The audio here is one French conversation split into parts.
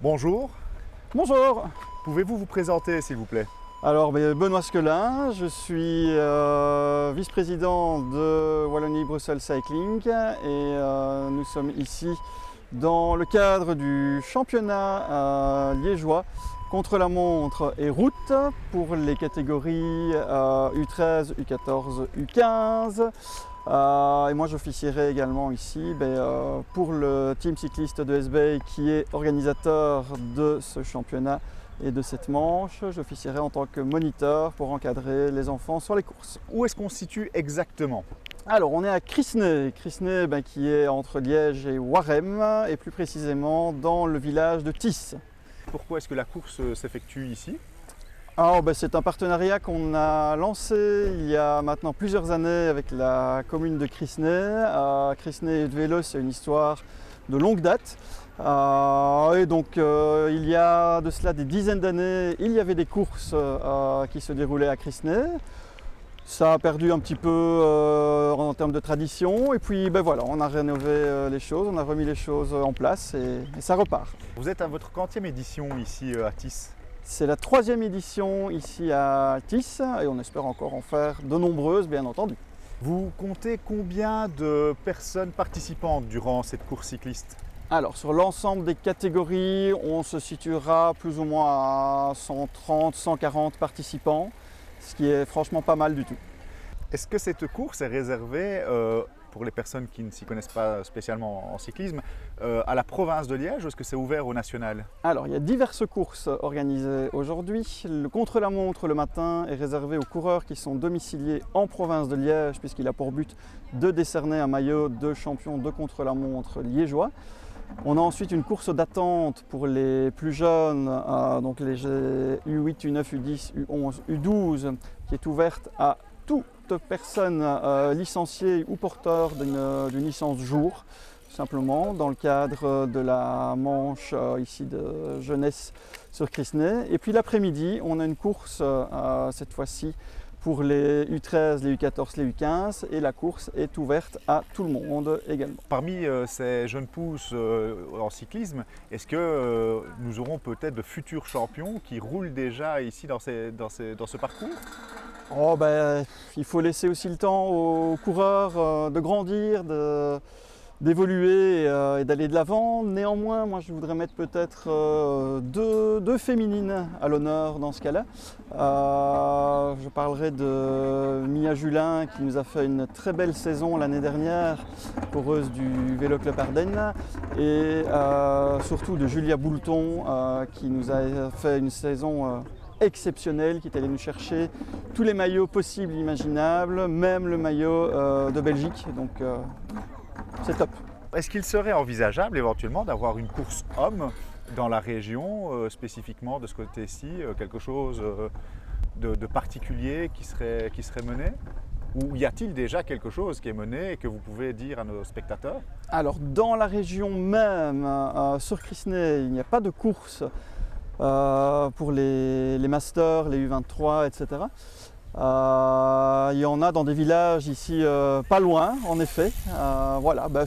Bonjour, Bonjour, pouvez-vous vous présenter s'il vous plaît? alors Benoît Squelin, je suis vice-président de Wallonie-Bruxelles Cycling et nous sommes ici dans le cadre du championnat liégeois contre-la-montre et route pour les catégories U13, U14, U15. Et moi j'officierai également ici pour le team cycliste de SBay qui est organisateur de ce championnat et de cette manche. J'officierai en tant que moniteur pour encadrer les enfants sur les courses. Où est-ce qu'on se situe exactement? Alors on est à Crisnay, qui est entre Liège et Waremme et plus précisément dans le village de Tis. Pourquoi est-ce que la course s'effectue ici? Alors, c'est un partenariat qu'on a lancé il y a maintenant plusieurs années avec la commune de Crisnay. Crisnay et de vélo, c'est une histoire de longue date. Et donc il y a de cela des dizaines d'années, il y avait des courses qui se déroulaient à Crisnay. Ça a perdu un petit peu en termes de tradition et puis voilà, on a rénové les choses, on a remis les choses en place et ça repart. Vous êtes à votre quantième édition ici à Tis? C'est la 3e édition ici à Tis et on espère encore en faire de nombreuses, bien entendu. Vous comptez combien de personnes participantes durant cette course cycliste? Alors sur l'ensemble des catégories, on se situera plus ou moins à 130, 140 participants, ce qui est franchement pas mal du tout. Est-ce que cette course est réservée, pour les personnes qui ne s'y connaissent pas spécialement en cyclisme, à la province de Liège ou est-ce que c'est ouvert au national? Alors il y a diverses courses organisées aujourd'hui. Le contre-la-montre le matin est réservé aux coureurs qui sont domiciliés en province de Liège puisqu'il a pour but de décerner un maillot de champion de contre-la-montre liégeois. On a ensuite une course d'attente pour les plus jeunes, donc les U8, U9, U10, U11, U12, qui est ouverte à toute personne licenciée ou porteur d'une licence jour, simplement dans le cadre de la manche ici de jeunesse sur Crisnay. Et puis l'après-midi, on a une course cette fois-ci pour les U13, les U14, les U15 et la course est ouverte à tout le monde également. Parmi ces jeunes pousses en cyclisme, est-ce que nous aurons peut-être de futurs champions qui roulent déjà ici dans ce parcours? Il faut laisser aussi le temps aux coureurs de grandir, d'évoluer et d'aller de l'avant. Néanmoins, moi je voudrais mettre peut-être deux féminines à l'honneur dans ce cas-là. Je parlerai de Mia Julin qui nous a fait une très belle saison l'année dernière, coureuse du Vélo Club Ardennes, et surtout de Julia Boulton qui nous a fait une saison exceptionnelle, qui est allée nous chercher tous les maillots possibles et imaginables, même le maillot de Belgique. Donc c'est top. Est-ce qu'il serait envisageable éventuellement d'avoir une course homme dans la région, spécifiquement de ce côté-ci, quelque chose de particulier qui serait mené? Ou y a-t-il déjà quelque chose qui est mené et que vous pouvez dire à nos spectateurs? Alors dans la région même, sur Crisnay, il n'y a pas de course pour les masters, les U23, etc. Il y en a dans des villages ici pas loin, en effet.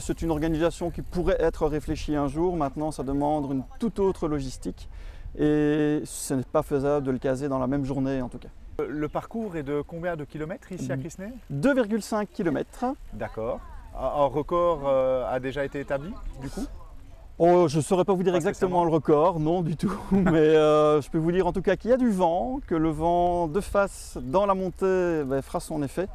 C'est une organisation qui pourrait être réfléchie un jour. Maintenant, ça demande une toute autre logistique et ce n'est pas faisable de le caser dans la même journée en tout cas. Le parcours est de combien de kilomètres ici à Crisnay? 2,5 km. D'accord. Un record a déjà été établi du coup? Oh, je ne saurais pas vous dire exactement le record, non du tout, mais je peux vous dire en tout cas qu'il y a du vent, que le vent de face dans la montée fera son effet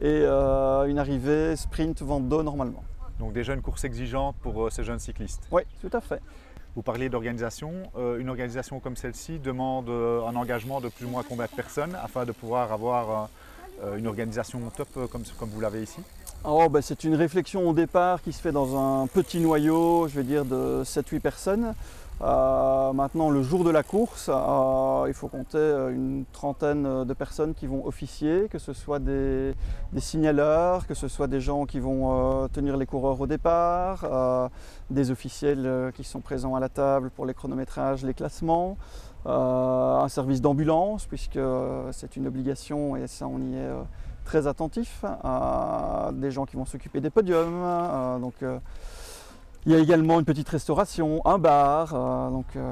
et une arrivée sprint vent d'eau normalement. Donc déjà une course exigeante pour ces jeunes cyclistes? Oui, tout à fait. Vous parliez d'organisation, une organisation comme celle-ci demande un engagement de plus ou moins combien de personnes afin de pouvoir avoir une organisation top comme vous l'avez ici? C'est une réflexion au départ qui se fait dans un petit noyau, je vais dire de 7-8 personnes. Maintenant, le jour de la course, il faut compter une trentaine de personnes qui vont officier, que ce soit des signaleurs, que ce soit des gens qui vont tenir les coureurs au départ, des officiels qui sont présents à la table pour les chronométrages, les classements, un service d'ambulance, puisque c'est une obligation et ça on y est très attentif, des gens qui vont s'occuper des podiums. Il y a également une petite restauration, un bar,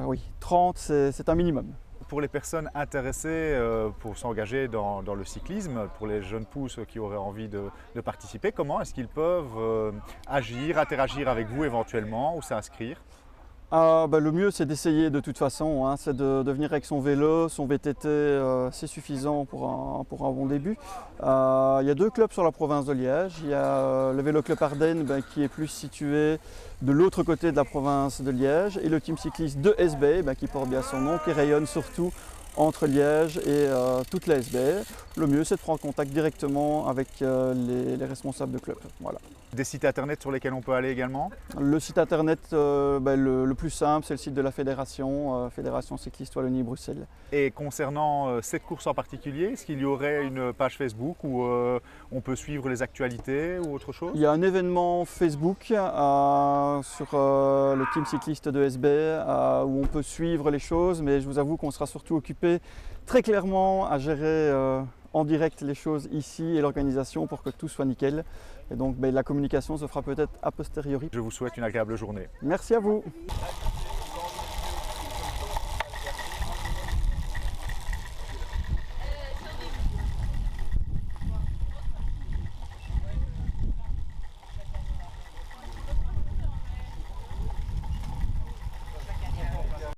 oui, 30 c'est un minimum. Pour les personnes intéressées pour s'engager dans le cyclisme, pour les jeunes pousses qui auraient envie de participer, comment est-ce qu'ils peuvent agir, interagir avec vous éventuellement ou s'inscrire? Le mieux c'est d'essayer de toute façon, hein, c'est de venir avec son vélo, son VTT, c'est suffisant pour un bon début. Il y a 2 clubs sur la province de Liège. Il y a le Vélo Club Ardennes qui est plus situé de l'autre côté de la province de Liège et le team cycliste de SB qui porte bien son nom, qui rayonne surtout entre Liège et toute la SB. Le mieux c'est de prendre contact directement avec les responsables de club. Voilà. Des sites internet sur lesquels on peut aller également? Le site internet le plus simple, c'est le site de la fédération, Fédération Cycliste Wallonie-Bruxelles. Et concernant cette course en particulier, est-ce qu'il y aurait une page Facebook où on peut suivre les actualités ou autre chose? Il y a un événement Facebook sur le team cycliste de SB où on peut suivre les choses, mais je vous avoue qu'on sera surtout occupé très clairement à gérer en direct les choses ici et l'organisation pour que tout soit nickel. Et donc la communication se fera peut-être a posteriori. Je vous souhaite une agréable journée. Merci à vous.